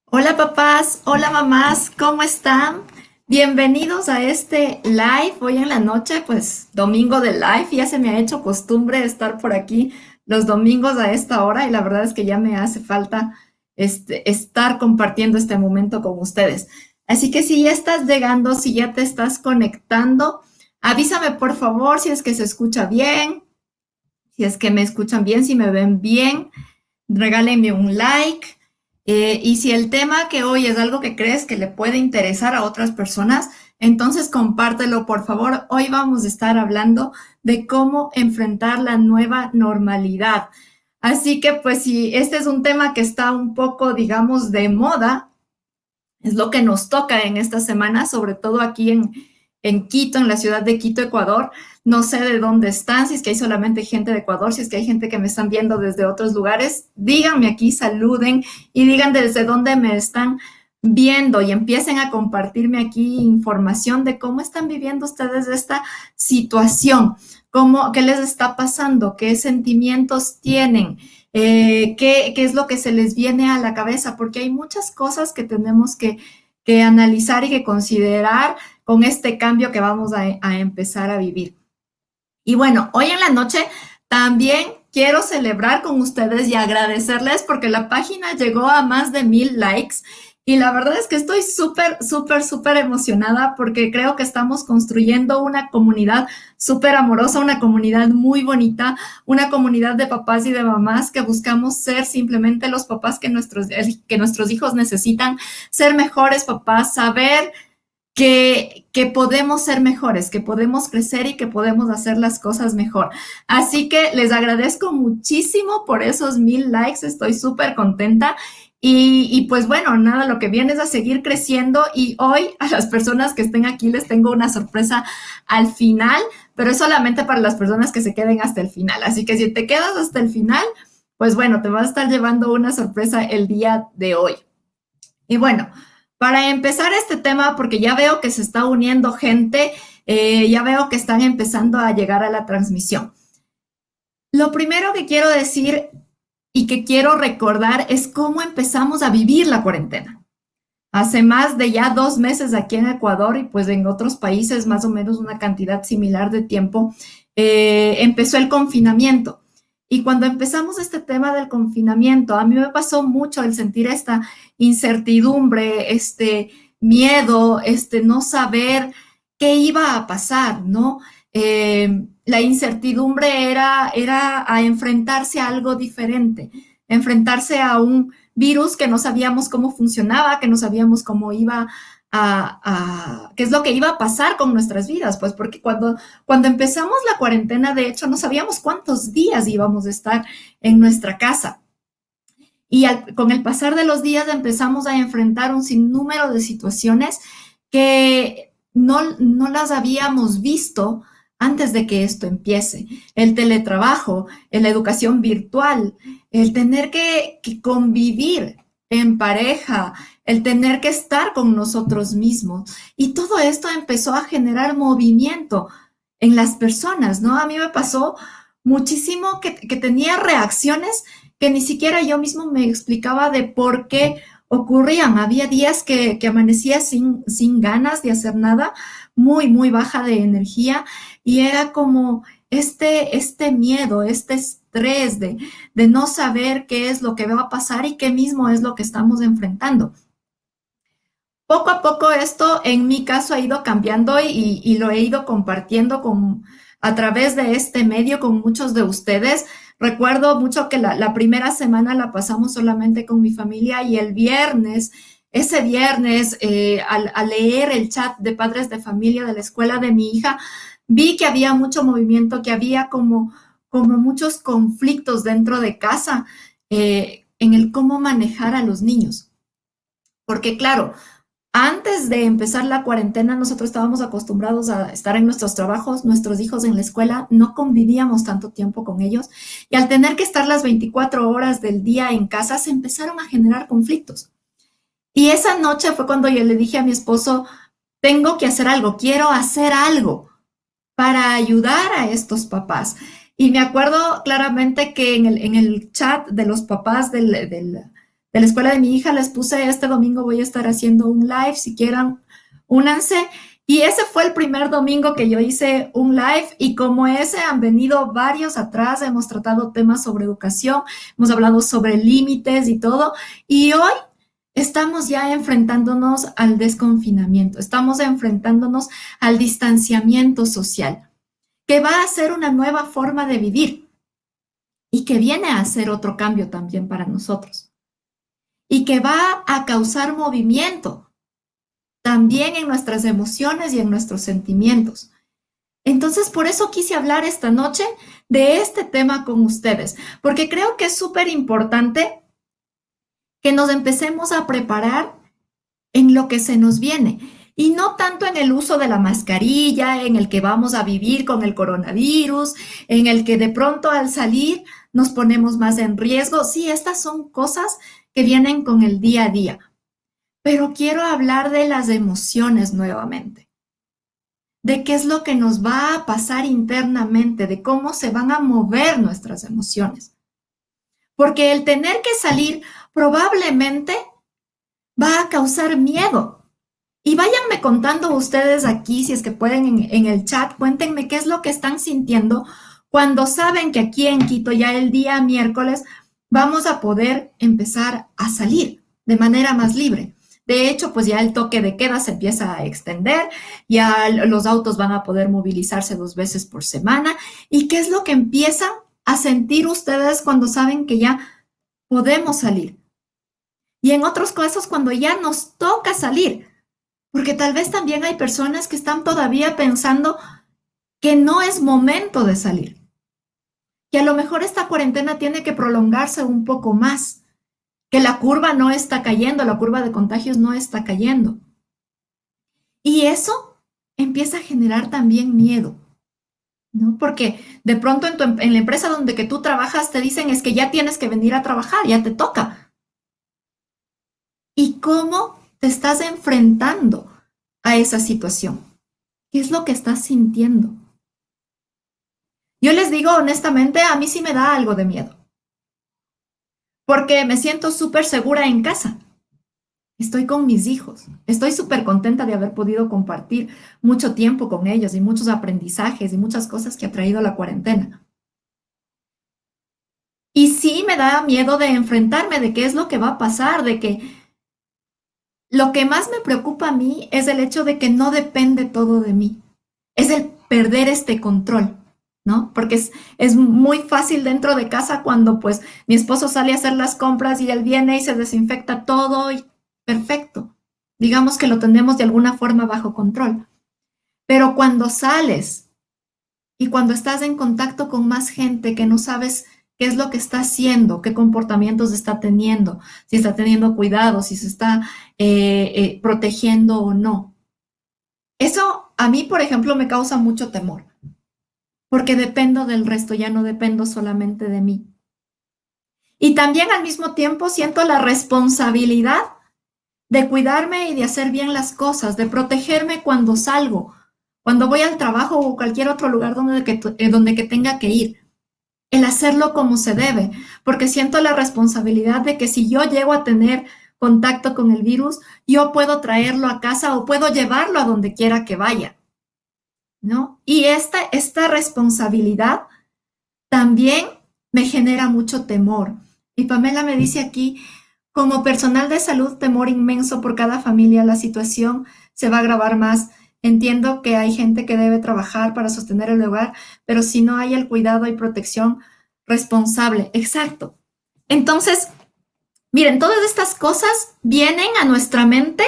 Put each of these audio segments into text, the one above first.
Hola papás, hola mamás, ¿cómo están? Bienvenidos a este live hoy en la noche, pues domingo de live, ya se me ha hecho costumbre estar por aquí los domingos a esta hora y la verdad es que ya me hace falta estar compartiendo este momento con ustedes. Así que si ya estás llegando, si ya te estás conectando, avísame por favor si es que se escucha bien, si es que me escuchan bien, si me ven bien, regálenme un like. Y si el tema que hoy es algo que crees que le puede interesar a otras personas, entonces compártelo, por favor. Hoy vamos a estar hablando de cómo enfrentar la nueva normalidad. Así que, pues, si este es un tema que está un poco, digamos, de moda, es lo que nos toca en esta semana, sobre todo aquí en Quito, en la ciudad de Quito, Ecuador. No sé de dónde están, si es que hay solamente gente de Ecuador, si es que hay gente que me están viendo desde otros lugares. Díganme aquí, saluden y digan desde dónde me están viendo y empiecen a compartirme aquí información de cómo están viviendo ustedes esta situación, qué les está pasando, qué sentimientos tienen, qué es lo que se les viene a la cabeza, porque hay muchas cosas que tenemos que analizar y que considerar con este cambio que vamos a empezar a vivir. Y bueno, hoy en la noche también quiero celebrar con ustedes y agradecerles porque la página llegó a más de 1000 likes y la verdad es que estoy súper emocionada porque creo que estamos construyendo una comunidad súper amorosa, una comunidad muy bonita, una comunidad de papás y de mamás que buscamos ser simplemente los papás que nuestros hijos necesitan, ser mejores papás, saber que podemos ser mejores, que podemos crecer y que podemos hacer las cosas mejor. Así que les agradezco muchísimo por esos 1000 likes, estoy súper contenta. Pues bueno, nada, lo que viene es a seguir creciendo y hoy a las personas que estén aquí les tengo una sorpresa al final, pero es solamente para las personas que se queden hasta el final. Así que si te quedas hasta el final, pues bueno, te vas a estar llevando una sorpresa el día de hoy. Y bueno, para empezar este tema, porque ya veo que se está uniendo gente, ya veo que están empezando a llegar a la transmisión. Lo primero que quiero decir y que quiero recordar es cómo empezamos a vivir la cuarentena. Hace más de ya 2 meses aquí en Ecuador y pues en otros países más o menos una cantidad similar de tiempo, empezó el confinamiento. Y cuando empezamos este tema del confinamiento, a mí me pasó mucho el sentir esta incertidumbre, este miedo, este no saber qué iba a pasar, ¿no? La incertidumbre era a enfrentarse a algo diferente, enfrentarse a un virus que no sabíamos cómo funcionaba, que no sabíamos cómo iba qué es lo que iba a pasar con nuestras vidas, pues porque cuando empezamos la cuarentena, de hecho, no sabíamos cuántos días íbamos a estar en nuestra casa. Con el pasar de los días empezamos a enfrentar un sinnúmero de situaciones que no las habíamos visto antes de que esto empiece. El teletrabajo, la educación virtual, el tener que convivir en pareja, el tener que estar con nosotros mismos. Y todo esto empezó a generar movimiento en las personas, ¿no? A mí me pasó muchísimo que tenía reacciones que ni siquiera yo mismo me explicaba de por qué ocurrían. Había días que amanecía sin ganas de hacer nada, muy baja de energía y era como este miedo, este estrés de no saber qué es lo que va a pasar y qué mismo es lo que estamos enfrentando. Poco a poco esto en mi caso ha ido cambiando y lo he ido compartiendo a través de este medio con muchos de ustedes. Recuerdo mucho que la primera semana la pasamos solamente con mi familia y el viernes, ese viernes, al leer el chat de padres de familia de la escuela de mi hija, vi que había mucho movimiento, que había como muchos conflictos dentro de casa en el cómo manejar a los niños. Porque claro, antes de empezar la cuarentena, nosotros estábamos acostumbrados a estar en nuestros trabajos, nuestros hijos en la escuela, no convivíamos tanto tiempo con ellos y al tener que estar las 24 horas del día en casa, se empezaron a generar conflictos. Y esa noche fue cuando yo le dije a mi esposo, tengo que hacer algo, quiero hacer algo para ayudar a estos papás. Y me acuerdo claramente que en el chat de los papás de la escuela de mi hija, les puse este domingo voy a estar haciendo un live, si quieran, únanse. Y ese fue el primer domingo que yo hice un live y como ese han venido varios atrás, hemos tratado temas sobre educación, hemos hablado sobre límites y todo. Y hoy estamos ya enfrentándonos al desconfinamiento, estamos enfrentándonos al distanciamiento social, que va a ser una nueva forma de vivir y que viene a ser otro cambio también para nosotros y que va a causar movimiento también en nuestras emociones y en nuestros sentimientos. Entonces, por eso quise hablar esta noche de este tema con ustedes, porque creo que es súper importante que nos empecemos a preparar en lo que se nos viene y no tanto en el uso de la mascarilla, en el que vamos a vivir con el coronavirus, en el que de pronto al salir nos ponemos más en riesgo. Sí, estas son cosas que vienen con el día a día, pero quiero hablar de las emociones nuevamente, de qué es lo que nos va a pasar internamente, de cómo se van a mover nuestras emociones. Porque el tener que salir probablemente va a causar miedo. Y váyanme contando ustedes aquí, si es que pueden en el chat, cuéntenme qué es lo que están sintiendo cuando saben que aquí en Quito ya el día miércoles vamos a poder empezar a salir de manera más libre. De hecho, pues ya el toque de queda se empieza a extender, ya los autos van a poder movilizarse 2 veces por semana. ¿Y qué es lo que empiezan a sentir ustedes cuando saben que ya podemos salir? Y en otros casos, cuando ya nos toca salir, porque tal vez también hay personas que están todavía pensando que no es momento de salir, que a lo mejor esta cuarentena tiene que prolongarse un poco más, que la curva no está cayendo, la curva de contagios no está cayendo. Y eso empieza a generar también miedo, ¿no? Porque de pronto en la empresa donde que tú trabajas te dicen es que ya tienes que venir a trabajar, ya te toca. ¿Y cómo te estás enfrentando a esa situación? ¿Qué es lo que estás sintiendo? Yo les digo honestamente, a mí sí me da algo de miedo, porque me siento súper segura en casa. Estoy con mis hijos. Estoy súper contenta de haber podido compartir mucho tiempo con ellos y muchos aprendizajes y muchas cosas que ha traído la cuarentena. Y sí me da miedo de enfrentarme, de qué es lo que va a pasar, de que lo que más me preocupa a mí es el hecho de que no depende todo de mí. Es el perder este control, ¿no? Porque es muy fácil dentro de casa cuando pues mi esposo sale a hacer las compras y él viene y se desinfecta todo y perfecto. Digamos que lo tenemos de alguna forma bajo control. Pero cuando sales y cuando estás en contacto con más gente que no sabes qué es lo que está haciendo, qué comportamientos está teniendo, si está teniendo cuidado, si se está protegiendo o no. Eso a mí, por ejemplo, me causa mucho temor, porque dependo del resto, ya no dependo solamente de mí. Y también al mismo tiempo siento la responsabilidad de cuidarme y de hacer bien las cosas, de protegerme cuando salgo, cuando voy al trabajo o cualquier otro lugar donde que tenga que ir. El hacerlo como se debe, porque siento la responsabilidad de que si yo llego a tener contacto con el virus, yo puedo traerlo a casa o puedo llevarlo a donde quiera que vaya, ¿no? Y esta responsabilidad también me genera mucho temor. Y Pamela me dice aquí, como personal de salud, temor inmenso por cada familia, la situación se va a agravar más. Entiendo que hay gente que debe trabajar para sostener el hogar, pero si no hay el cuidado y protección responsable, exacto. Entonces, miren, todas estas cosas vienen a nuestra mente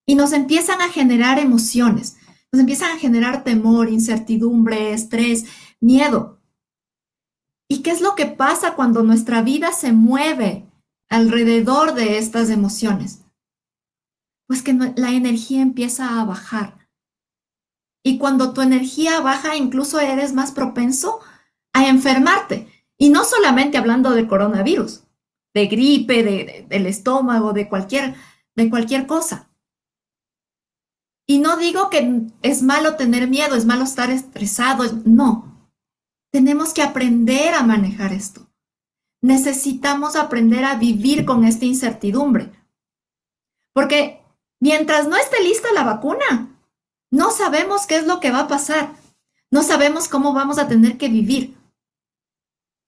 y nos empiezan a generar emociones, nos empiezan a generar temor, incertidumbre, estrés, miedo. ¿Y qué es lo que pasa cuando nuestra vida se mueve alrededor de estas emociones? Pues que la energía empieza a bajar. Y cuando tu energía baja, incluso eres más propenso a enfermarte. Y no solamente hablando de coronavirus, de gripe, del estómago, de cualquier cosa. Y no digo que es malo tener miedo, es malo estar estresado, no. Tenemos que aprender a manejar esto. necesitamos aprender a vivir con esta incertidumbre. Porque mientras no esté lista la vacuna, no sabemos qué es lo que va a pasar. No sabemos cómo vamos a tener que vivir.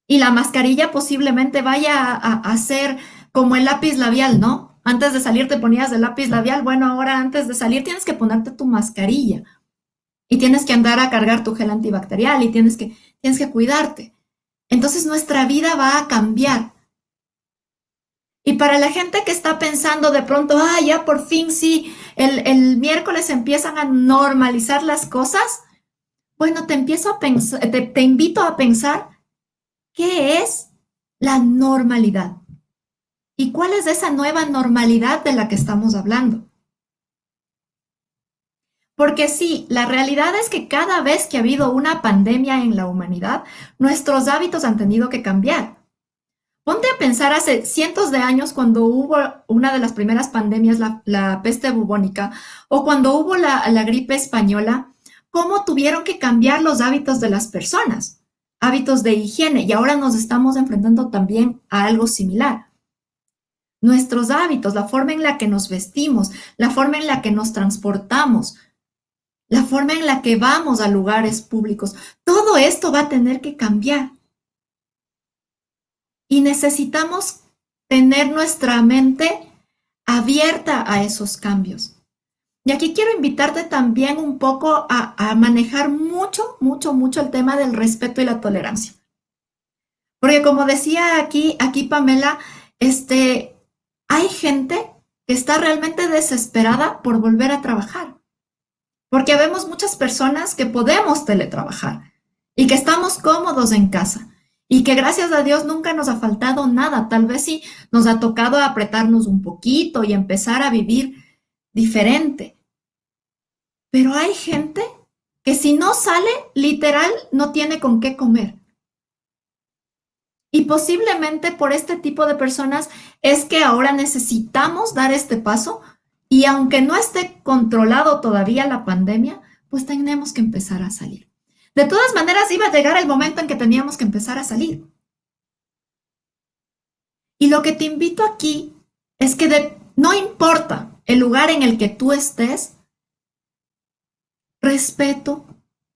Y la mascarilla posiblemente vaya a ser como el lápiz labial, ¿no? Antes de salir te ponías el lápiz labial, bueno, ahora antes de salir tienes que ponerte tu mascarilla y tienes que andar a cargar tu gel antibacterial y tienes que cuidarte. Entonces nuestra vida va a cambiar. Y para la gente que está pensando de pronto, ya por fin sí, el miércoles empiezan a normalizar las cosas, bueno, te invito a pensar qué es la normalidad y cuál es esa nueva normalidad de la que estamos hablando. Porque sí, la realidad es que cada vez que ha habido una pandemia en la humanidad, nuestros hábitos han tenido que cambiar. Ponte a pensar hace cientos de años cuando hubo una de las primeras pandemias, la peste bubónica, o cuando hubo la gripe española, cómo tuvieron que cambiar los hábitos de las personas, hábitos de higiene, y ahora nos estamos enfrentando también a algo similar. Nuestros hábitos, la forma en la que nos vestimos, la forma en la que nos transportamos, la forma en la que vamos a lugares públicos, todo esto va a tener que cambiar. Y necesitamos tener nuestra mente abierta a esos cambios. Y aquí quiero invitarte también un poco a manejar mucho el tema del respeto y la tolerancia. Porque como decía aquí Pamela, hay gente que está realmente desesperada por volver a trabajar. Porque vemos muchas personas que podemos teletrabajar y que estamos cómodos en casa y que gracias a Dios nunca nos ha faltado nada. Tal vez sí nos ha tocado apretarnos un poquito y empezar a vivir diferente. Pero hay gente que si no sale, literal, no tiene con qué comer. Y posiblemente por este tipo de personas es que ahora necesitamos dar este paso y aunque no esté controlado todavía la pandemia, pues tenemos que empezar a salir. De todas maneras, iba a llegar el momento en que teníamos que empezar a salir. Y lo que te invito aquí es que no importa el lugar en el que tú estés, respeto,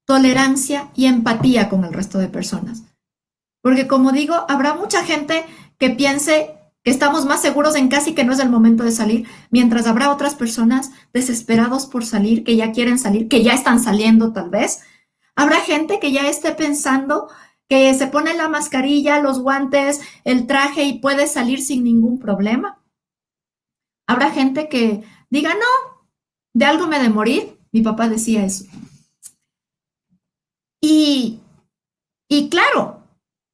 tolerancia y empatía con el resto de personas. Porque como digo, habrá mucha gente que piense que estamos más seguros en casa y que no es el momento de salir, mientras habrá otras personas desesperados por salir, que ya quieren salir, que ya están saliendo tal vez. Habrá gente que ya esté pensando que se pone la mascarilla, los guantes, el traje y puede salir sin ningún problema. Habrá gente que diga, no, de algo me de morir. Mi papá decía eso. Y, y claro,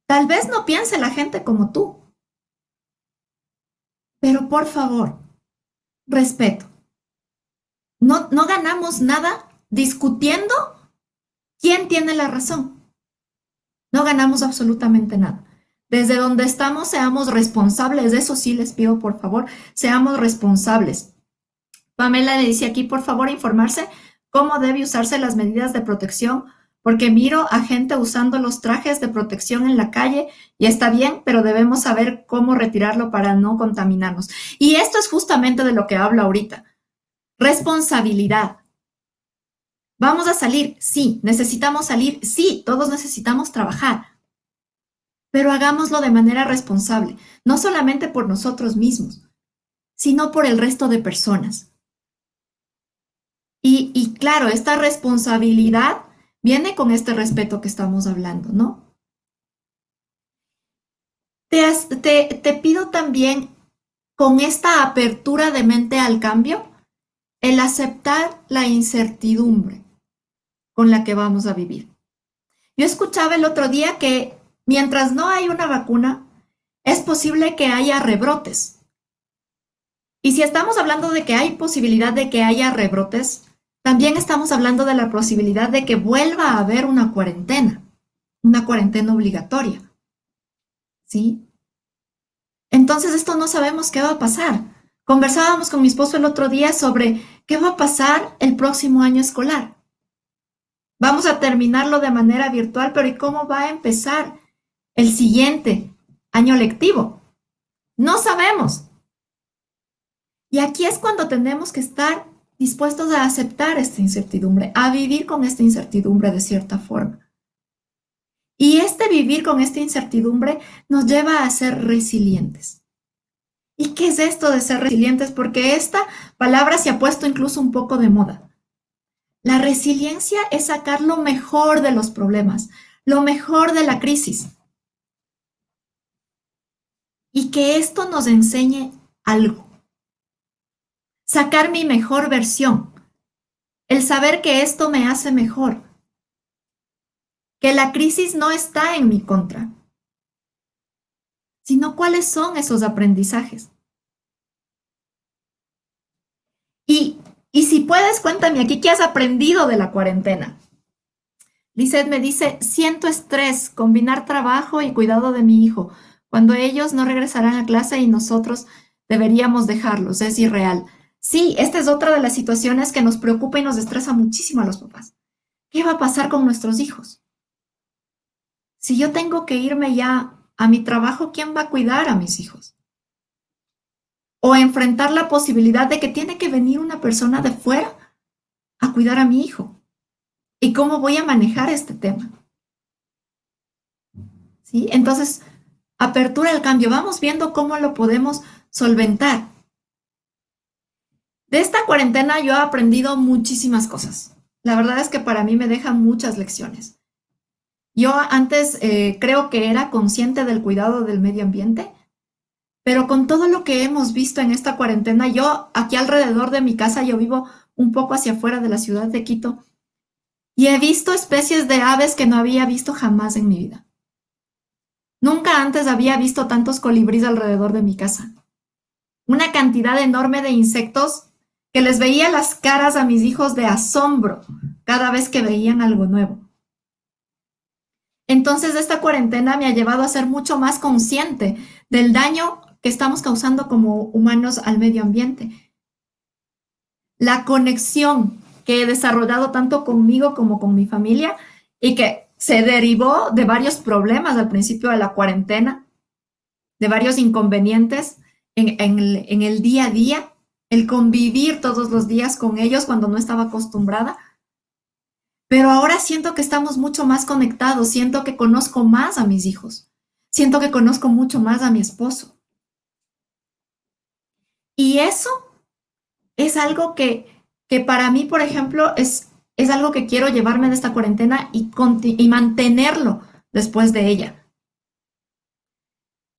tal vez no piense la gente como tú, pero por favor, respeto. No ganamos nada discutiendo quién tiene la razón. No ganamos absolutamente nada. Desde donde estamos, seamos responsables. De eso sí les pido, por favor, seamos responsables. Pamela le dice aquí, por favor, informarse cómo debe usarse las medidas de protección, porque miro a gente usando los trajes de protección en la calle y está bien, pero debemos saber cómo retirarlo para no contaminarnos. Y esto es justamente de lo que hablo ahorita. Responsabilidad. ¿Vamos a salir? Sí. ¿Necesitamos salir? Sí. Todos necesitamos trabajar. Pero hagámoslo de manera responsable, no solamente por nosotros mismos, sino por el resto de personas. Y claro, esta responsabilidad viene con este respeto que estamos hablando, ¿no? Te pido también, con esta apertura de mente al cambio, el aceptar la incertidumbre con la que vamos a vivir. Yo escuchaba el otro día que mientras no hay una vacuna, es posible que haya rebrotes. Y si estamos hablando de que hay posibilidad de que haya rebrotes, también estamos hablando de la posibilidad de que vuelva a haber una cuarentena obligatoria. ¿Sí? Entonces esto no sabemos qué va a pasar. Conversábamos con mi esposo el otro día sobre qué va a pasar el próximo año escolar. Vamos a terminarlo de manera virtual, pero ¿y cómo va a empezar el siguiente? año lectivo. No sabemos. Y aquí es cuando tenemos que estar dispuestos a aceptar esta incertidumbre, a vivir con esta incertidumbre de cierta forma. Y este vivir con esta incertidumbre nos lleva a ser resilientes. ¿Y qué es esto de ser resilientes? Porque esta palabra se ha puesto incluso un poco de moda. La resiliencia es sacar lo mejor de los problemas, lo mejor de la crisis. Y que esto nos enseñe algo. Sacar mi mejor versión. El saber que esto me hace mejor. Que la crisis no está en mi contra, sino cuáles son esos aprendizajes. Y, y si puedes, cuéntame aquí qué has aprendido de la cuarentena. Lizeth me dice, siento estrés, combinar trabajo y cuidado de mi hijo. Cuando ellos no regresarán a clase y nosotros deberíamos dejarlos, es irreal. Sí, esta es otra de las situaciones que nos preocupa y nos estresa muchísimo a los papás. ¿Qué va a pasar con nuestros hijos? Si yo tengo que irme ya a mi trabajo, ¿quién va a cuidar a mis hijos? O enfrentar la posibilidad de que tiene que venir una persona de fuera a cuidar a mi hijo. ¿Y cómo voy a manejar este tema? ¿Sí? Entonces, apertura al cambio. Vamos viendo cómo lo podemos solventar. De esta cuarentena yo he aprendido muchísimas cosas. La verdad es que para mí me deja muchas lecciones. Yo antes creo que era consciente del cuidado del medio ambiente, pero con todo lo que hemos visto en esta cuarentena, yo aquí alrededor de mi casa, yo vivo un poco hacia afuera de la ciudad de Quito, y he visto especies de aves que no había visto jamás en mi vida. Nunca antes había visto tantos colibríes alrededor de mi casa. Una cantidad enorme de insectos que les veía las caras a mis hijos de asombro cada vez que veían algo nuevo. Entonces, esta cuarentena me ha llevado a ser mucho más consciente del daño que estamos causando como humanos al medio ambiente. La conexión que he desarrollado tanto conmigo como con mi familia y que se derivó de varios problemas al principio de la cuarentena, de varios inconvenientes en el día a día, el convivir todos los días con ellos cuando no estaba acostumbrada. Pero ahora siento que estamos mucho más conectados, siento que conozco más a mis hijos, siento que conozco mucho más a mi esposo. Y eso es algo que para mí, por ejemplo, es algo que quiero llevarme de esta cuarentena y mantenerlo después de ella.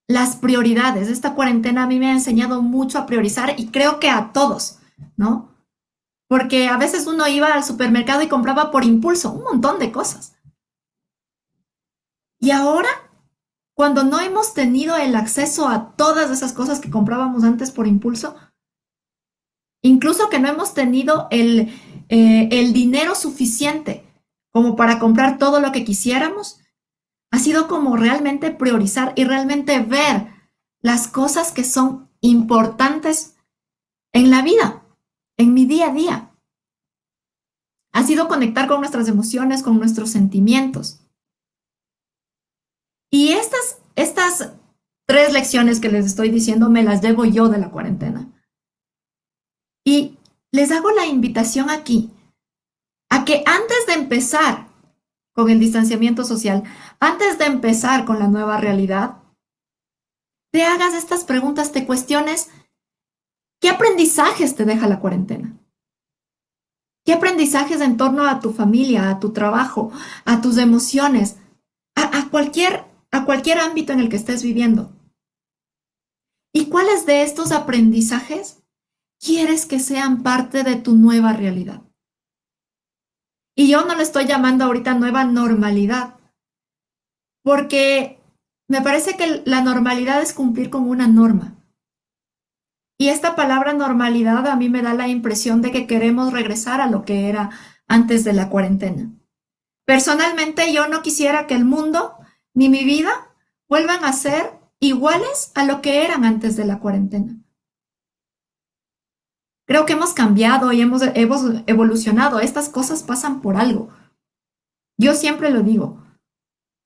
Las prioridades. Esta cuarentena a mí me ha enseñado mucho a priorizar y creo que a todos, ¿no? Porque a veces uno iba al supermercado y compraba por impulso un montón de cosas. Y ahora, cuando no hemos tenido el acceso a todas esas cosas que comprábamos antes por impulso, incluso que no hemos tenido el dinero suficiente como para comprar todo lo que quisiéramos, ha sido como realmente priorizar y realmente ver las cosas que son importantes en la vida, en mi día a día. Ha sido conectar con nuestras emociones, con nuestros sentimientos. Y estas tres lecciones que les estoy diciendo me las llevo yo de la cuarentena. Y les hago la invitación aquí a que antes de empezar con el distanciamiento social, antes de empezar con la nueva realidad, te hagas estas preguntas, te cuestiones, ¿qué aprendizajes te deja la cuarentena? ¿Qué aprendizajes en torno a tu familia, a tu trabajo, a tus emociones, a cualquier ámbito en el que estés viviendo? ¿Y cuáles de estos aprendizajes quieres que sean parte de tu nueva realidad? Y yo no le estoy llamando ahorita nueva normalidad, porque me parece que la normalidad es cumplir con una norma. Y esta palabra normalidad a mí me da la impresión de que queremos regresar a lo que era antes de la cuarentena. Personalmente, yo no quisiera que el mundo ni mi vida vuelvan a ser iguales a lo que eran antes de la cuarentena. Creo que hemos cambiado y hemos evolucionado. Estas cosas pasan por algo. Yo siempre lo digo.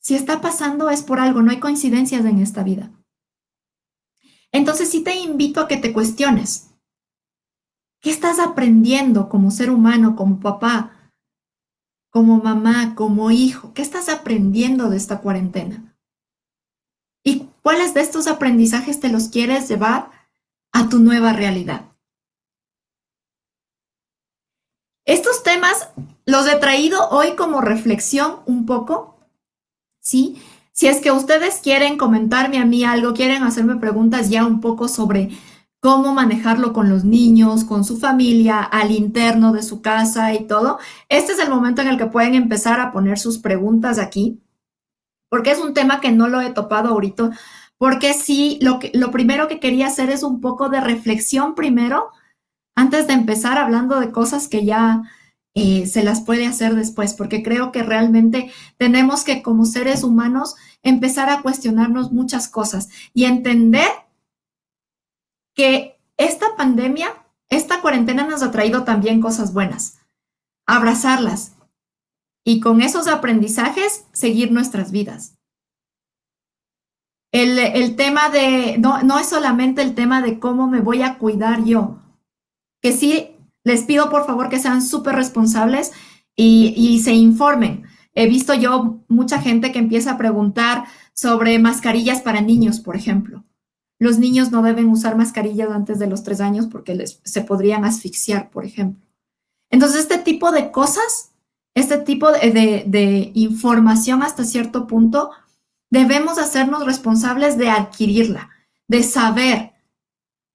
Si está pasando es por algo, no hay coincidencias en esta vida. Entonces sí te invito a que te cuestiones. ¿Qué estás aprendiendo como ser humano, como papá, como mamá, como hijo? ¿Qué estás aprendiendo de esta cuarentena? ¿Y cuáles de estos aprendizajes te los quieres llevar a tu nueva realidad? Estos temas los he traído hoy como reflexión un poco, ¿sí? Si es que ustedes quieren comentarme a mí algo, quieren hacerme preguntas ya un poco sobre cómo manejarlo con los niños, con su familia, al interno de su casa y todo, este es el momento en el que pueden empezar a poner sus preguntas aquí, porque es un tema que no lo he topado ahorita, porque sí, lo primero que quería hacer es un poco de reflexión primero antes de empezar hablando de cosas que ya se las puede hacer después, porque creo que realmente tenemos que como seres humanos empezar a cuestionarnos muchas cosas y entender que esta pandemia, esta cuarentena nos ha traído también cosas buenas, abrazarlas y con esos aprendizajes seguir nuestras vidas. El tema de, no es solamente el tema de cómo me voy a cuidar yo, que sí les pido por favor que sean súper responsables y se informen. He visto yo mucha gente que empieza a preguntar sobre mascarillas para niños, por ejemplo. Los niños no deben usar mascarillas antes de los 3 años porque se podrían asfixiar, por ejemplo. Entonces, este tipo de cosas, este tipo de información hasta cierto punto, debemos hacernos responsables de adquirirla, de saber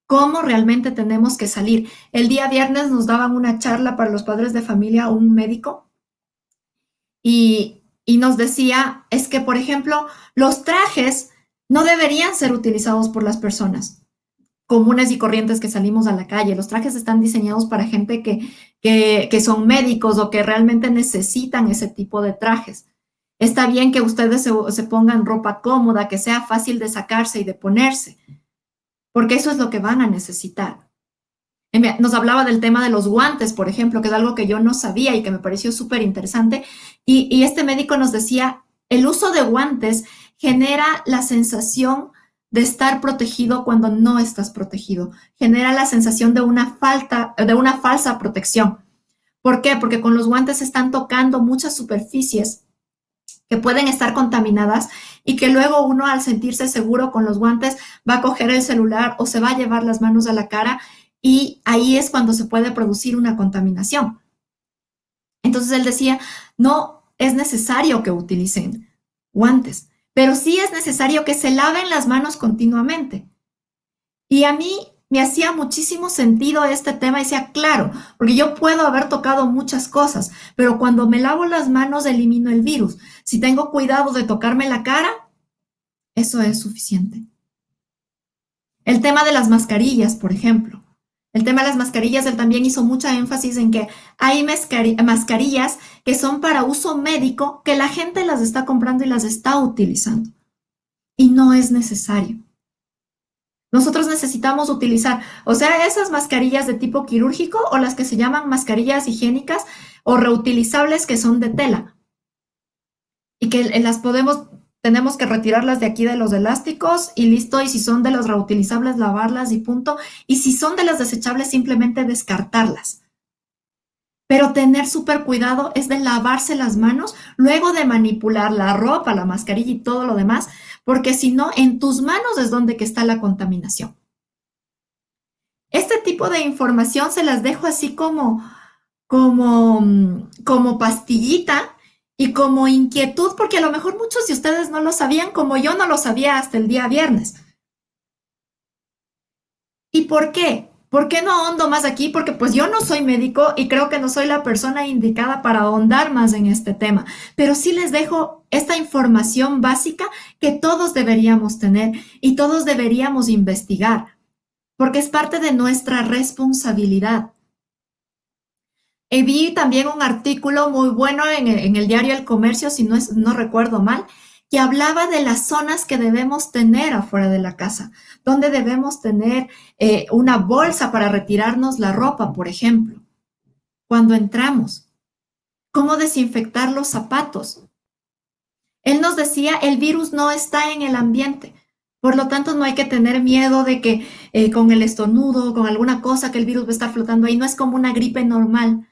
cómo realmente tenemos que salir. El día viernes nos daban una charla para los padres de familia, un médico, y nos decía, es que, por ejemplo, los trajes no deberían ser utilizados por las personas comunes y corrientes que salimos a la calle. Los trajes están diseñados para gente que son médicos o que realmente necesitan ese tipo de trajes. Está bien que ustedes se pongan ropa cómoda, que sea fácil de sacarse y de ponerse, porque eso es lo que van a necesitar. Nos hablaba del tema de los guantes, por ejemplo, que es algo que yo no sabía y que me pareció súper interesante. Y este médico nos decía, el uso de guantes genera la sensación de estar protegido cuando no estás protegido. Genera la sensación de una falsa protección. ¿Por qué? Porque con los guantes se están tocando muchas superficies que pueden estar contaminadas y que luego uno al sentirse seguro con los guantes va a coger el celular o se va a llevar las manos a la cara y ahí es cuando se puede producir una contaminación. Entonces él decía, no es necesario que utilicen guantes, pero sí es necesario que se laven las manos continuamente. Y a mí me hacía muchísimo sentido este tema y decía, claro, porque yo puedo haber tocado muchas cosas, pero cuando me lavo las manos elimino el virus. Si tengo cuidado de tocarme la cara, eso es suficiente. El tema de las mascarillas, por ejemplo. El tema de las mascarillas, él también hizo mucha énfasis en que hay mascarillas que son para uso médico, que la gente las está comprando y las está utilizando. Y no es necesario. Nosotros necesitamos utilizar, o sea, esas mascarillas de tipo quirúrgico o las que se llaman mascarillas higiénicas o reutilizables que son de tela y que tenemos que retirarlas de aquí de los elásticos y listo, y si son de las reutilizables, lavarlas y punto, y si son de las desechables, simplemente descartarlas. Pero tener súper cuidado es de lavarse las manos luego de manipular la ropa, la mascarilla y todo lo demás, porque si no, en tus manos es donde que está la contaminación. Este tipo de información se las dejo así como pastillita y como inquietud, porque a lo mejor muchos de ustedes no lo sabían, como yo no lo sabía hasta el día viernes. ¿Y por qué? ¿Por qué no ahondo más aquí? Porque pues yo no soy médico y creo que no soy la persona indicada para ahondar más en este tema, pero sí les dejo esta información básica que todos deberíamos tener y todos deberíamos investigar, porque es parte de nuestra responsabilidad. Vi también un artículo muy bueno en el diario El Comercio, si no recuerdo mal, que hablaba de las zonas que debemos tener afuera de la casa, donde debemos tener una bolsa para retirarnos la ropa, por ejemplo, cuando entramos, cómo desinfectar los zapatos. Él nos decía, el virus no está en el ambiente. Por lo tanto, no hay que tener miedo de que con el estornudo, con alguna cosa, que el virus va a estar flotando ahí. No es como una gripe normal,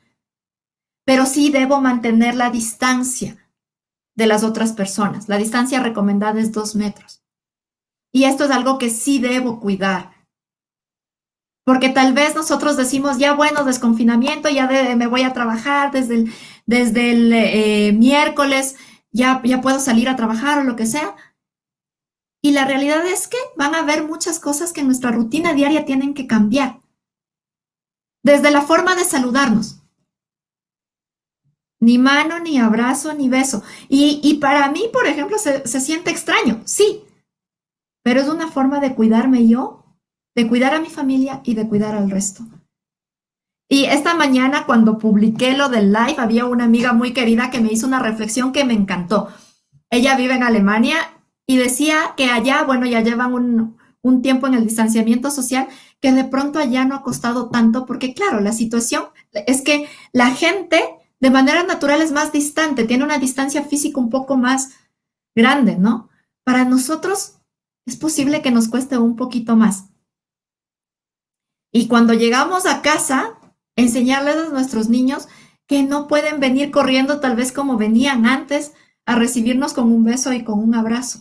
pero sí debo mantener la distancia de las otras personas. La distancia recomendada es 2 metros. Y esto es algo que sí debo cuidar. Porque tal vez nosotros decimos, ya bueno, desconfinamiento, me voy a trabajar desde el miércoles, ya puedo salir a trabajar o lo que sea. Y la realidad es que van a haber muchas cosas que en nuestra rutina diaria tienen que cambiar. Desde la forma de saludarnos. Ni mano, ni abrazo, ni beso. Y para mí, por ejemplo, se siente extraño, sí, pero es una forma de cuidarme yo, de cuidar a mi familia y de cuidar al resto. Y esta mañana, cuando publiqué lo del live, había una amiga muy querida que me hizo una reflexión que me encantó. Ella vive en Alemania y decía que allá, bueno, ya llevan un tiempo en el distanciamiento social, que de pronto allá no ha costado tanto, porque claro, la situación es que la gente de manera natural es más distante, tiene una distancia física un poco más grande, ¿no? Para nosotros es posible que nos cueste un poquito más. Y cuando llegamos a casa, enseñarles a nuestros niños que no pueden venir corriendo tal vez como venían antes a recibirnos con un beso y con un abrazo,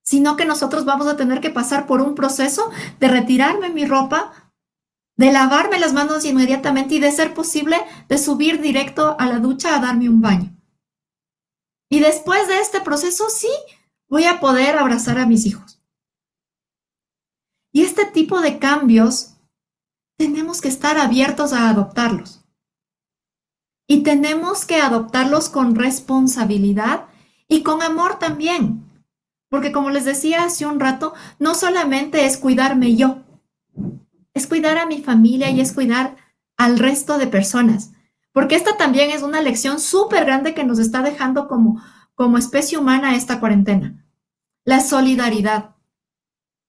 sino que nosotros vamos a tener que pasar por un proceso de retirarme mi ropa, de lavarme las manos inmediatamente y de ser posible de subir directo a la ducha a darme un baño. Y después de este proceso sí voy a poder abrazar a mis hijos. Y este tipo de cambios tenemos que estar abiertos a adoptarlos. Y tenemos que adoptarlos con responsabilidad y con amor también. Porque como les decía hace un rato, no solamente es cuidarme yo, es cuidar a mi familia y es cuidar al resto de personas. Porque esta también es una lección súper grande que nos está dejando como especie humana esta cuarentena. La solidaridad,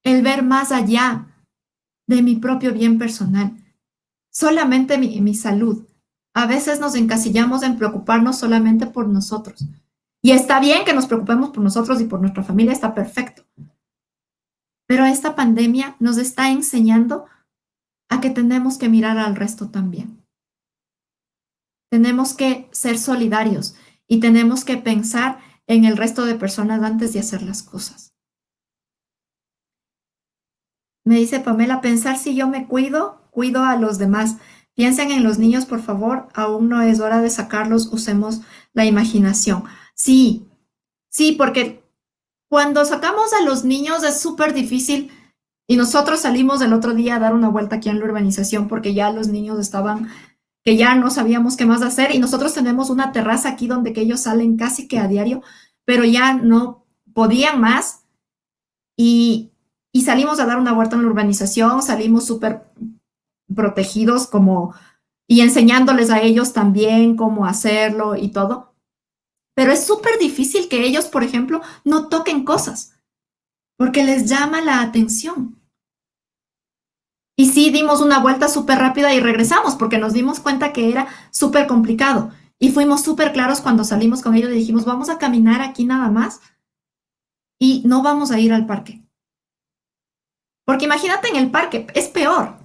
el ver más allá de mi propio bien personal, solamente mi salud. A veces nos encasillamos en preocuparnos solamente por nosotros. Y está bien que nos preocupemos por nosotros y por nuestra familia, está perfecto. Pero esta pandemia nos está enseñando a que tenemos que mirar al resto también. Tenemos que ser solidarios y tenemos que pensar en el resto de personas antes de hacer las cosas. Me dice Pamela, pensar si yo me cuido, cuido a los demás. Piensen en los niños, por favor, aún no es hora de sacarlos, usemos la imaginación. Sí, sí, porque cuando sacamos a los niños es súper difícil y nosotros salimos el otro día a dar una vuelta aquí en la urbanización porque ya los niños estaban, que ya no sabíamos qué más hacer y nosotros tenemos una terraza aquí donde que ellos salen casi que a diario, pero ya no podían más y, y salimos a dar una vuelta en la urbanización, salimos súper protegidos como y enseñándoles a ellos también cómo hacerlo y todo. Pero es súper difícil que ellos, por ejemplo, no toquen cosas porque les llama la atención. Y sí dimos una vuelta súper rápida y regresamos porque nos dimos cuenta que era súper complicado. Y fuimos súper claros cuando salimos con ellos y dijimos, vamos a caminar aquí nada más y no vamos a ir al parque. Porque imagínate en el parque, es peor.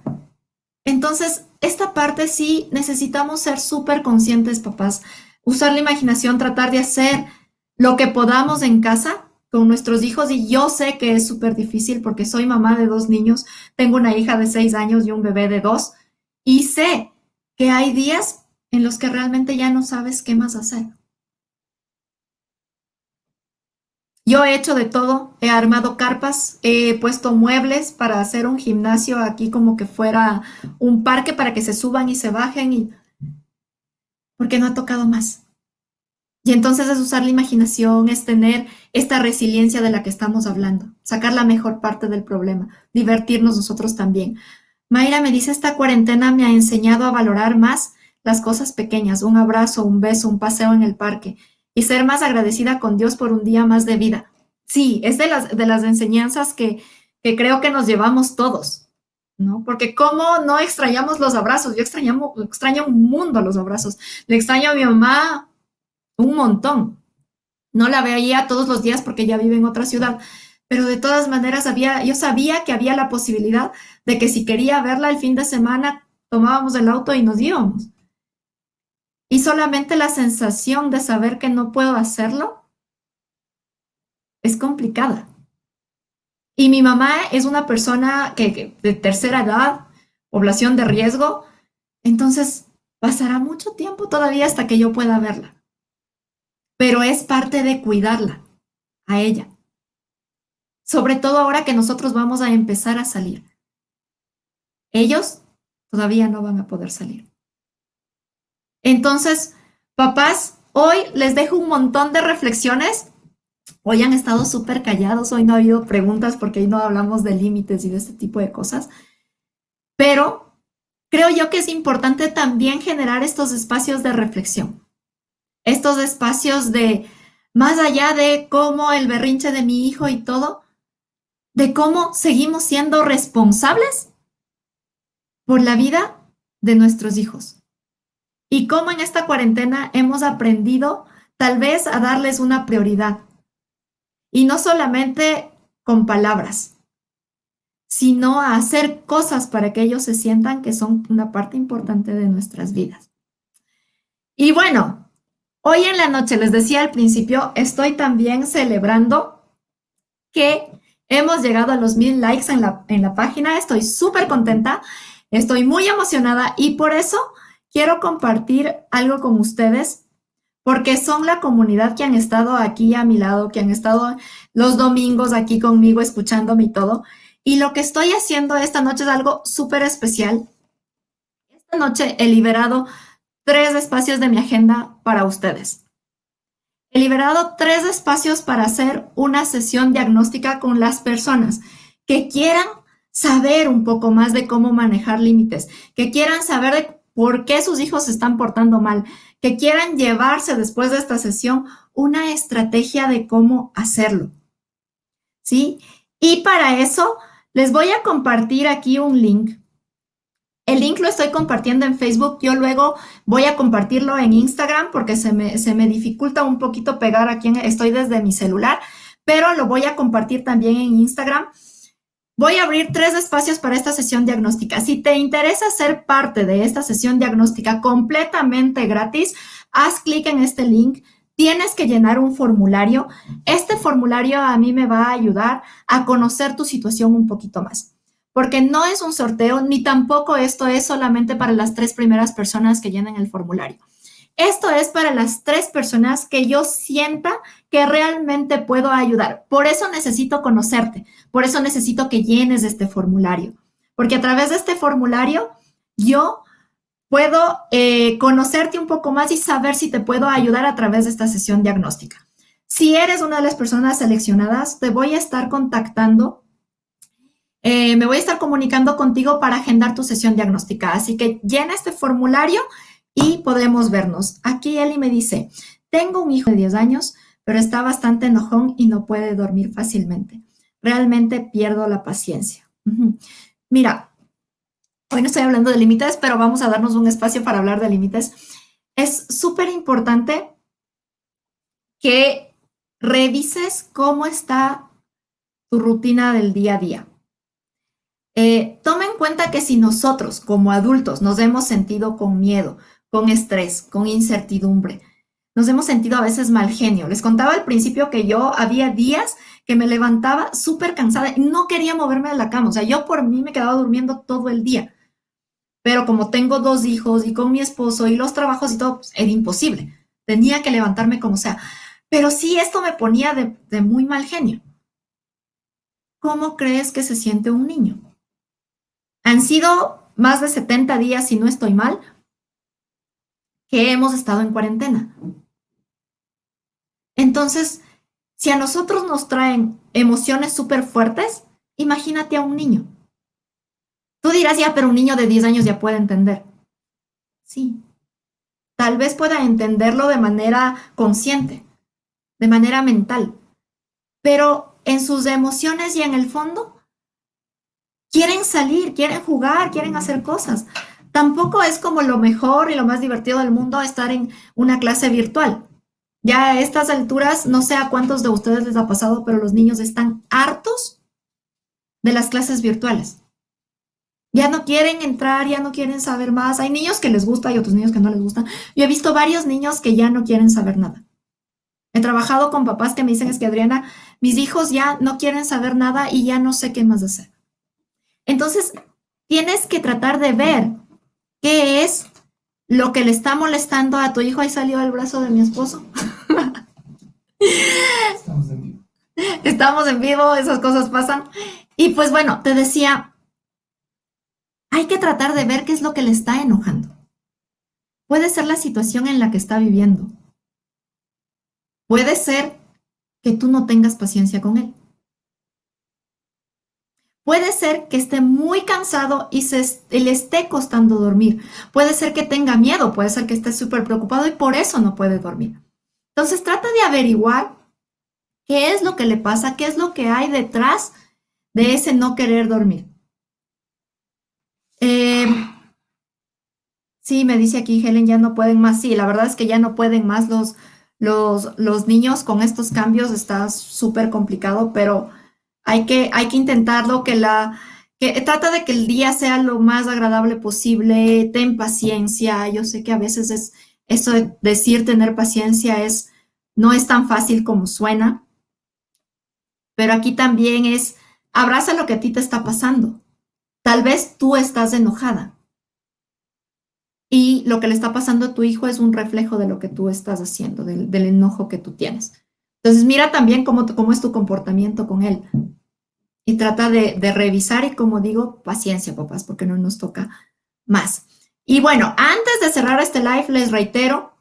Entonces, esta parte sí necesitamos ser súper conscientes, papás. Usar la imaginación, tratar de hacer lo que podamos en casa con nuestros hijos. Y yo sé que es súper difícil porque soy mamá de 2 niños, tengo una hija de 6 años y un bebé de 2. Y sé que hay días en los que realmente ya no sabes qué más hacer. Yo he hecho de todo, he armado carpas, he puesto muebles para hacer un gimnasio aquí como que fuera un parque para que se suban y se bajen y porque no ha tocado más. Y entonces es usar la imaginación, es tener esta resiliencia de la que estamos hablando, sacar la mejor parte del problema, divertirnos nosotros también. Mayra me dice, esta cuarentena me ha enseñado a valorar más las cosas pequeñas, un abrazo, un beso, un paseo en el parque y ser más agradecida con Dios por un día más de vida. Sí, es de las enseñanzas que creo que nos llevamos todos, ¿no? Porque cómo no extrañamos los abrazos, yo extraño un mundo los abrazos, le extraño a mi mamá un montón. No la veía todos los días porque ella vive en otra ciudad, pero de todas maneras yo sabía que había la posibilidad de que si quería verla el fin de semana, tomábamos el auto y nos íbamos. Y solamente la sensación de saber que no puedo hacerlo es complicada. Y mi mamá es una persona que de tercera edad, población de riesgo, entonces pasará mucho tiempo todavía hasta que yo pueda verla. Pero es parte de cuidarla a ella. Sobre todo ahora que nosotros vamos a empezar a salir. Ellos todavía no van a poder salir. Entonces, papás, hoy les dejo un montón de reflexiones. Hoy han estado súper callados, hoy no ha habido preguntas porque hoy no hablamos de límites y de este tipo de cosas. Pero creo yo que es importante también generar estos espacios de reflexión, estos espacios de, más allá de cómo el berrinche de mi hijo y todo, de cómo seguimos siendo responsables por la vida de nuestros hijos. Y cómo en esta cuarentena hemos aprendido tal vez a darles una prioridad. Y no solamente con palabras, sino a hacer cosas para que ellos se sientan que son una parte importante de nuestras vidas. Y bueno, hoy en la noche, les decía al principio, estoy también celebrando que hemos llegado a los 1000 likes en la página. Estoy súper contenta, estoy muy emocionada y por eso quiero compartir algo con ustedes, porque son la comunidad que han estado aquí a mi lado, que han estado los domingos aquí conmigo escuchándome y todo. Y lo que estoy haciendo esta noche es algo súper especial. Esta noche he liberado 3 espacios de mi agenda para ustedes. He liberado 3 espacios para hacer una sesión diagnóstica con las personas que quieran saber un poco más de cómo manejar límites, que quieran saber de por qué sus hijos se están portando mal, que quieran llevarse después de esta sesión una estrategia de cómo hacerlo. ¿Sí? Y para eso les voy a compartir aquí un link. El link lo estoy compartiendo en Facebook, yo luego voy a compartirlo en Instagram porque se me dificulta un poquito pegar aquí, estoy desde mi celular, pero lo voy a compartir también en Instagram. Voy a abrir 3 espacios para esta sesión diagnóstica. Si te interesa ser parte de esta sesión diagnóstica completamente gratis, haz clic en este link. Tienes que llenar un formulario. Este formulario a mí me va a ayudar a conocer tu situación un poquito más. Porque no es un sorteo, ni tampoco esto es solamente para las 3 primeras personas que llenen el formulario. Esto es para las 3 personas que yo sienta que realmente puedo ayudar. Por eso necesito conocerte, por eso necesito que llenes este formulario, porque a través de este formulario yo puedo conocerte un poco más y saber si te puedo ayudar a través de esta sesión diagnóstica. Si eres una de las personas seleccionadas, te voy a estar contactando. Me voy a estar comunicando contigo para agendar tu sesión diagnóstica. Así que llena este formulario y podemos vernos. Aquí Eli me dice, tengo un hijo de 10 años, pero está bastante enojón y no puede dormir fácilmente. Realmente pierdo la paciencia. Mira, hoy no estoy hablando de límites, pero vamos a darnos un espacio para hablar de límites. Es súper importante que revises cómo está tu rutina del día a día. Toma en cuenta que si nosotros como adultos nos hemos sentido con miedo, con estrés, con incertidumbre, nos hemos sentido a veces mal genio. Les contaba al principio que yo había días que me levantaba súper cansada y no quería moverme de la cama. O sea, yo por mí me quedaba durmiendo todo el día. Pero como tengo 2 hijos y con mi esposo y los trabajos y todo, pues, era imposible. Tenía que levantarme como sea. Pero sí, esto me ponía de muy mal genio. ¿Cómo crees que se siente un niño? Han sido más de 70 días, si no estoy mal, que hemos estado en cuarentena. Entonces, si a nosotros nos traen emociones súper fuertes, imagínate a un niño. Tú dirás, ya, pero un niño de 10 años ya puede entender. Sí, tal vez pueda entenderlo de manera consciente, de manera mental, pero en sus emociones y en el fondo quieren salir, quieren jugar, quieren hacer cosas. Tampoco es como lo mejor y lo más divertido del mundo estar en una clase virtual. Ya a estas alturas, no sé a cuántos de ustedes les ha pasado, pero los niños están hartos de las clases virtuales. Ya no quieren entrar, ya no quieren saber más. Hay niños que les gusta y otros niños que no les gustan. Yo he visto varios niños que ya no quieren saber nada. He trabajado con papás que me dicen, es que Adriana, mis hijos ya no quieren saber nada y ya no sé qué más hacer. Entonces, tienes que tratar de ver qué es lo que le está molestando a tu hijo. Ahí salió el brazo de mi esposo. Estamos en vivo, esas cosas pasan. Y pues bueno, te decía, hay que tratar de ver qué es lo que le está enojando. Puede ser la situación en la que está viviendo. Puede ser que tú no tengas paciencia con él. Puede ser que esté muy cansado y le esté costando dormir. Puede ser que tenga miedo, puede ser que esté súper preocupado y por eso no puede dormir. Entonces trata de averiguar qué es lo que le pasa, qué es lo que hay detrás de ese no querer dormir. Eh, sí, me dice aquí Helen, ya no pueden más. Sí, la verdad es que ya no pueden más los niños con estos cambios. Está súper complicado, pero hay que intentarlo, que trata de que el día sea lo más agradable posible, ten paciencia. Yo sé que a veces eso de decir tener paciencia no es tan fácil como suena, pero aquí también abraza lo que a ti te está pasando. Tal vez tú estás enojada y lo que le está pasando a tu hijo es un reflejo de lo que tú estás haciendo, del enojo que tú tienes. Entonces mira también cómo es tu comportamiento con él y trata de revisar y como digo, paciencia, papás, porque no nos toca más. Y bueno, antes de cerrar este live, les reitero,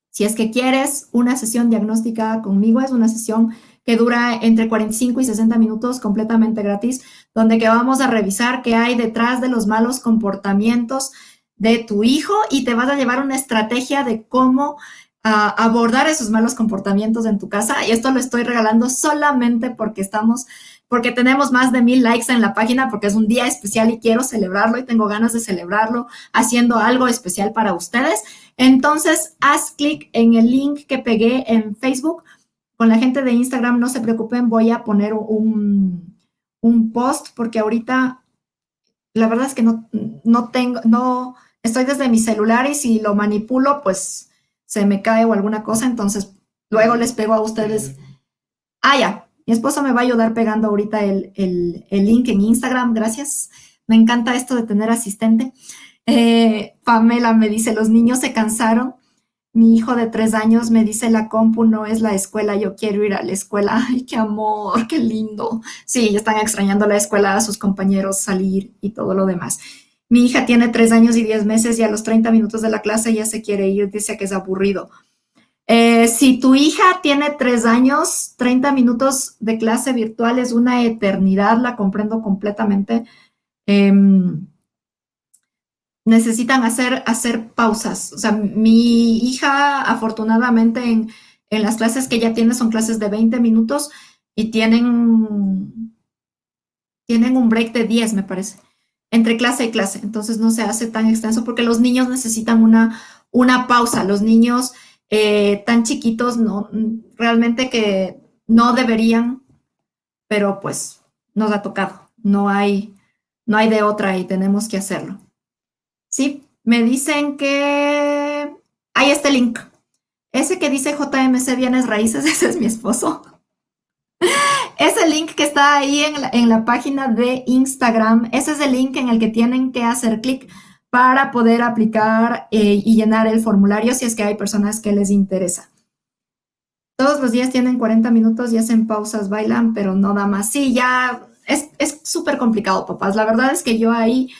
si es que quieres una sesión diagnóstica conmigo, es una sesión que dura entre 45 y 60 minutos, completamente gratis, donde que vamos a revisar qué hay detrás de los malos comportamientos de tu hijo y te vas a llevar una estrategia de cómo abordar esos malos comportamientos en tu casa. Y esto lo estoy regalando solamente porque tenemos más de 1000 likes en la página, porque es un día especial y quiero celebrarlo y tengo ganas de celebrarlo haciendo algo especial para ustedes. Entonces, haz clic en el link que pegué en Facebook. Con la gente de Instagram, no se preocupen, voy a poner un post porque ahorita la verdad es que no, estoy desde mi celular y si lo manipulo, pues se me cae o alguna cosa, entonces luego les pego a ustedes. Ah, ya, mi esposo me va a ayudar pegando ahorita el link en Instagram, gracias. Me encanta esto de tener asistente. Pamela me dice, los niños se cansaron. Mi hijo de 3 años me dice, la compu no es la escuela, yo quiero ir a la escuela. Ay, qué amor, qué lindo. Sí, ya están extrañando la escuela, a sus compañeros, salir y todo lo demás. Mi hija tiene 3 años y 10 meses y a los 30 minutos de la clase ya se quiere ir, dice que es aburrido. Si tu hija tiene 3 años, 30 minutos de clase virtual es una eternidad, la comprendo completamente. Em, Necesitan hacer pausas. O sea, mi hija, afortunadamente, en las clases que ella tiene son clases de 20 minutos y tienen un break de 10 me parece, entre clase y clase. Entonces no se hace tan extenso porque los niños necesitan una pausa. Los niños tan chiquitos no, realmente que no deberían, pero pues nos ha tocado. No hay de otra y tenemos que hacerlo. Sí, me dicen que ahí está el link. Ese que dice JMC Bienes Raíces, ese es mi esposo. Es el link que está ahí en la página de Instagram. Ese es el link en el que tienen que hacer clic para poder aplicar y llenar el formulario si es que hay personas que les interesa. Todos los días tienen 40 minutos y hacen pausas, bailan, pero no da más. Sí, ya es súper complicado, papás. La verdad es que yo ahí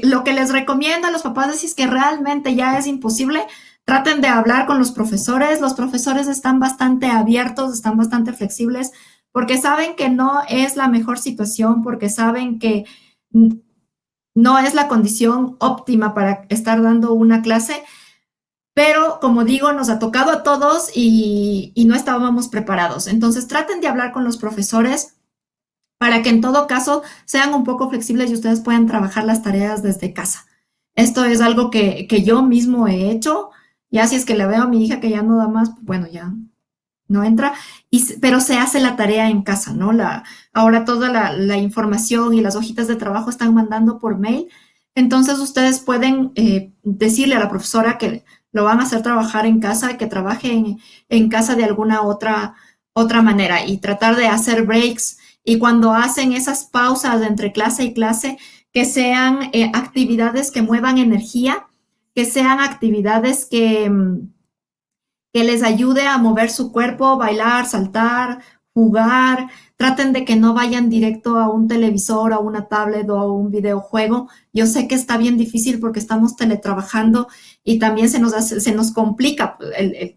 lo que les recomiendo a los papás es si es que realmente ya es imposible, traten de hablar con los profesores. Los profesores están bastante abiertos, están bastante flexibles, porque saben que no es la mejor situación, porque saben que no es la condición óptima para estar dando una clase, pero como digo, nos ha tocado a todos y no estábamos preparados. Entonces traten de hablar con los profesores para que en todo caso sean un poco flexibles y ustedes puedan trabajar las tareas desde casa. Esto es algo que yo mismo he hecho. Ya si es que le veo a mi hija que ya no da más, pues bueno, ya no entra, pero se hace la tarea en casa, ¿no? Ahora toda la información y las hojitas de trabajo están mandando por mail, entonces ustedes pueden decirle a la profesora que lo van a hacer trabajar en casa, que trabaje en casa de alguna otra manera y tratar de hacer breaks y cuando hacen esas pausas entre clase y clase, que sean actividades que muevan energía, que sean actividades que les ayude a mover su cuerpo, bailar, saltar, jugar. Traten de que no vayan directo a un televisor, a una tablet o a un videojuego. Yo sé que está bien difícil porque estamos teletrabajando y también se nos complica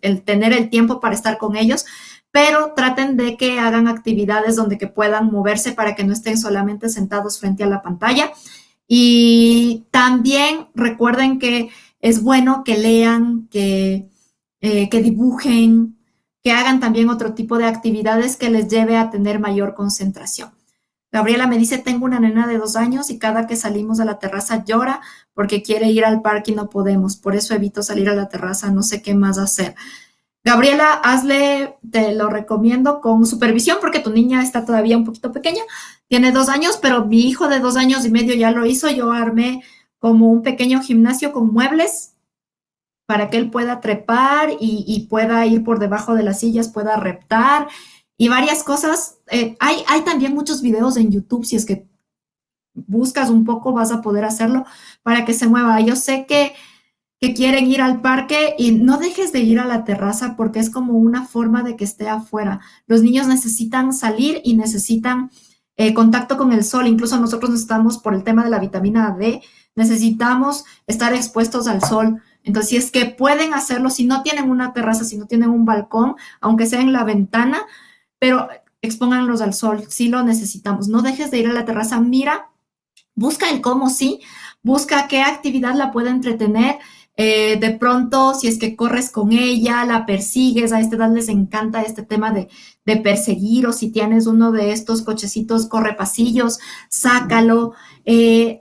el tener el tiempo para estar con ellos, pero traten de que hagan actividades donde que puedan moverse para que no estén solamente sentados frente a la pantalla. Y también recuerden que es bueno que lean, que dibujen, que hagan también otro tipo de actividades que les lleve a tener mayor concentración. Gabriela me dice, tengo una nena de 2 años y cada que salimos a la terraza llora porque quiere ir al parque y no podemos. Por eso evito salir a la terraza, no sé qué más hacer. Gabriela, hazle, te lo recomiendo con supervisión porque tu niña está todavía un poquito pequeña, tiene 2 años, pero mi hijo de 2 años y medio ya lo hizo. Yo armé como un pequeño gimnasio con muebles para que él pueda trepar y pueda ir por debajo de las sillas, pueda reptar y varias cosas. Hay también muchos videos en YouTube, si es que buscas un poco vas a poder hacerlo para que se mueva. Yo sé que quieren ir al parque y no dejes de ir a la terraza porque es como una forma de que esté afuera. Los niños necesitan salir y necesitan contacto con el sol. Incluso nosotros necesitamos, por el tema de la vitamina D, necesitamos estar expuestos al sol. Entonces, si es que pueden hacerlo, si no tienen una terraza, si no tienen un balcón, aunque sea en la ventana, pero expónganlos al sol, sí lo necesitamos. No dejes de ir a la terraza, mira, busca el cómo sí, busca qué actividad la puede entretener. De pronto, si es que corres con ella, la persigues, a esta edad les encanta este tema de perseguir, o si tienes uno de estos cochecitos corre pasillos, sácalo,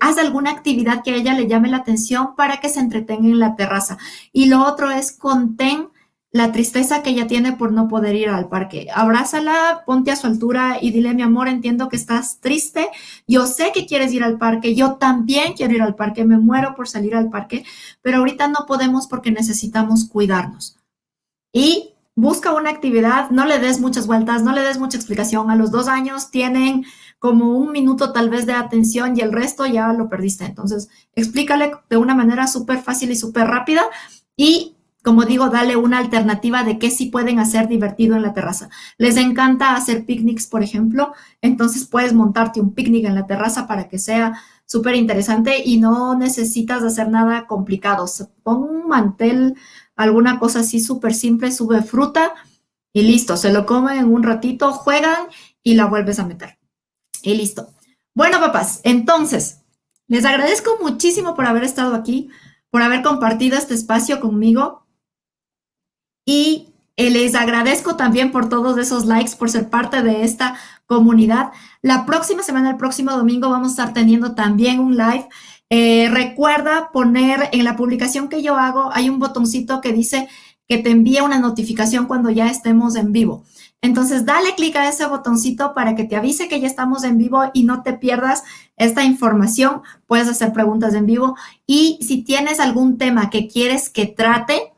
haz alguna actividad que a ella le llame la atención para que se entretenga en la terraza. Y lo otro es contén la tristeza que ella tiene por no poder ir al parque. Abrázala, ponte a su altura y dile, mi amor, entiendo que estás triste, yo sé que quieres ir al parque, yo también quiero ir al parque, me muero por salir al parque, pero ahorita no podemos porque necesitamos cuidarnos. Y busca una actividad, no le des muchas vueltas, no le des mucha explicación. A los 2 años tienen como un minuto tal vez de atención y el resto ya lo perdiste. Entonces, explícale de una manera súper fácil y súper rápida y, como digo, dale una alternativa de qué sí pueden hacer divertido en la terraza. Les encanta hacer picnics, por ejemplo, entonces puedes montarte un picnic en la terraza para que sea súper interesante y no necesitas hacer nada complicado. Pon un mantel, alguna cosa así súper simple, sube fruta y listo, se lo comen en un ratito, juegan y la vuelves a meter. Y listo. Bueno, papás, entonces, les agradezco muchísimo por haber estado aquí, por haber compartido este espacio conmigo y les agradezco también por todos esos likes, por ser parte de esta comunidad. La próxima semana, el próximo domingo, vamos a estar teniendo también un live. Recuerda poner en la publicación que yo hago, hay un botoncito que dice que te envía una notificación cuando ya estemos en vivo. Entonces, dale clic a ese botoncito para que te avise que ya estamos en vivo y no te pierdas esta información. Puedes hacer preguntas en vivo y si tienes algún tema que quieres que trate,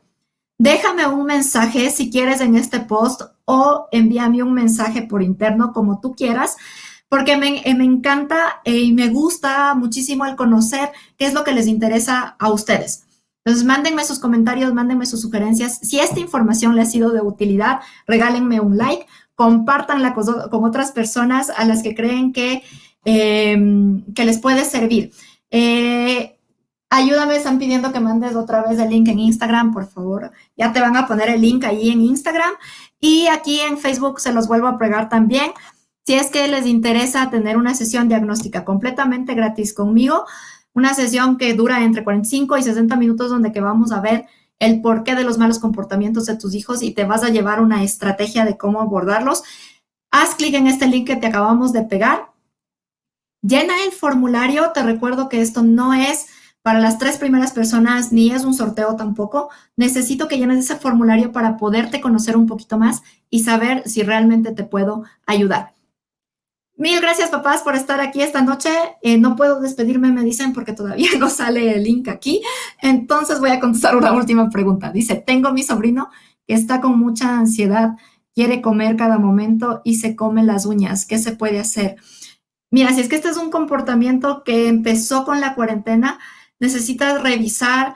déjame un mensaje si quieres en este post o envíame un mensaje por interno como tú quieras, porque me encanta y me gusta muchísimo el conocer qué es lo que les interesa a ustedes. Entonces, mándenme sus comentarios, mándenme sus sugerencias. Si esta información les ha sido de utilidad, regálenme un like, compártanla con otras personas a las que creen que les puede servir. Ayúdame, están pidiendo que mandes otra vez el link en Instagram, por favor. Ya te van a poner el link ahí en Instagram. Y aquí en Facebook se los vuelvo a pregar también. Si es que les interesa tener una sesión diagnóstica completamente gratis conmigo, una sesión que dura entre 45 y 60 minutos donde que vamos a ver el porqué de los malos comportamientos de tus hijos y te vas a llevar una estrategia de cómo abordarlos. Haz clic en este link que te acabamos de pegar. Llena el formulario. Te recuerdo que esto no es para las 3 primeras personas, ni es un sorteo tampoco. Necesito que llenes ese formulario para poderte conocer un poquito más y saber si realmente te puedo ayudar. Mil gracias, papás, por estar aquí esta noche. No puedo despedirme, me dicen, porque todavía no sale el link aquí. Entonces voy a contestar una última pregunta. Dice, tengo mi sobrino que está con mucha ansiedad, quiere comer cada momento y se come las uñas. ¿Qué se puede hacer? Mira, si es que este es un comportamiento que empezó con la cuarentena, necesitas revisar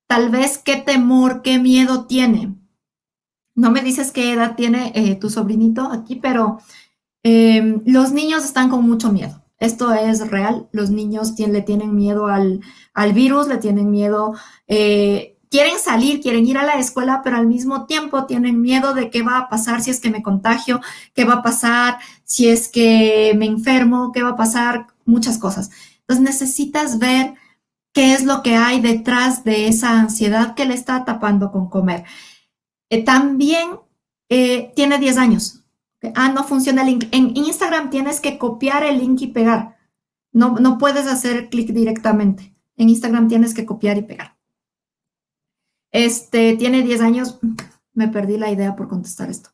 tal vez qué temor, qué miedo tiene. No me dices qué edad tiene tu sobrinito aquí, pero los niños están con mucho miedo. Esto es real. Los niños le tienen miedo al virus, le tienen miedo, quieren salir, quieren ir a la escuela, pero al mismo tiempo tienen miedo de qué va a pasar si es que me contagio, qué va a pasar si es que me enfermo, qué va a pasar, muchas cosas. Entonces necesitas ver qué es lo que hay detrás de esa ansiedad que le está tapando con comer. También tiene 10 años. Ah, no funciona el link. En Instagram tienes que copiar el link y pegar. No, no puedes hacer clic directamente. En Instagram tienes que copiar y pegar. Tiene 10 años. Me perdí la idea por contestar esto.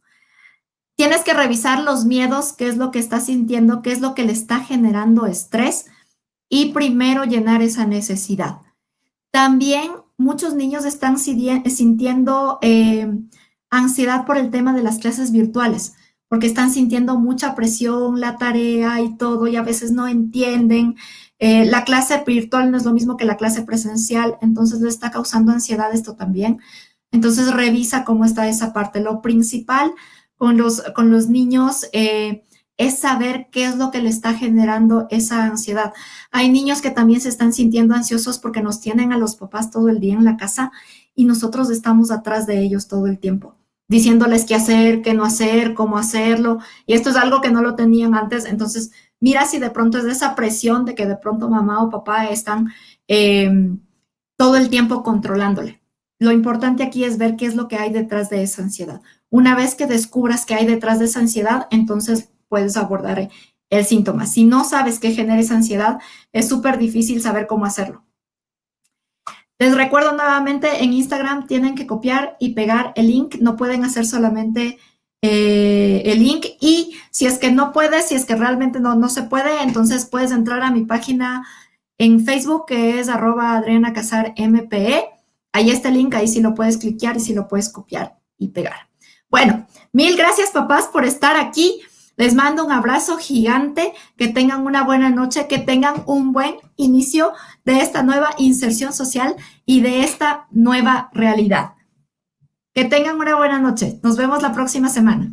Tienes que revisar los miedos, qué es lo que está sintiendo, qué es lo que le está generando estrés y primero llenar esa necesidad. También muchos niños están sintiendo ansiedad por el tema de las clases virtuales, porque están sintiendo mucha presión, la tarea y todo, y a veces no entienden. La clase virtual no es lo mismo que la clase presencial, entonces le está causando ansiedad esto también. Entonces revisa cómo está esa parte. Lo principal con los niños es saber qué es lo que le está generando esa ansiedad. Hay niños que también se están sintiendo ansiosos porque nos tienen a los papás todo el día en la casa y nosotros estamos atrás de ellos todo el tiempo, diciéndoles qué hacer, qué no hacer, cómo hacerlo. Y esto es algo que no lo tenían antes. Entonces, mira si de pronto es de esa presión de que de pronto mamá o papá están todo el tiempo controlándole. Lo importante aquí es ver qué es lo que hay detrás de esa ansiedad. Una vez que descubras qué hay detrás de esa ansiedad, entonces puedes abordar el síntoma. Si no sabes qué genera esa ansiedad, es súper difícil saber cómo hacerlo. Les recuerdo nuevamente, en Instagram tienen que copiar y pegar el link, no pueden hacer solamente el link, y si es que no puedes, si es que realmente no se puede, entonces puedes entrar a mi página en Facebook, que es @AdrianaCasarMPE. Ahí está el link, ahí sí lo puedes cliquear y sí lo puedes copiar y pegar. Bueno, mil gracias, papás, por estar aquí. Les mando un abrazo gigante, que tengan una buena noche, que tengan un buen inicio de esta nueva inserción social y de esta nueva realidad. Que tengan una buena noche. Nos vemos la próxima semana.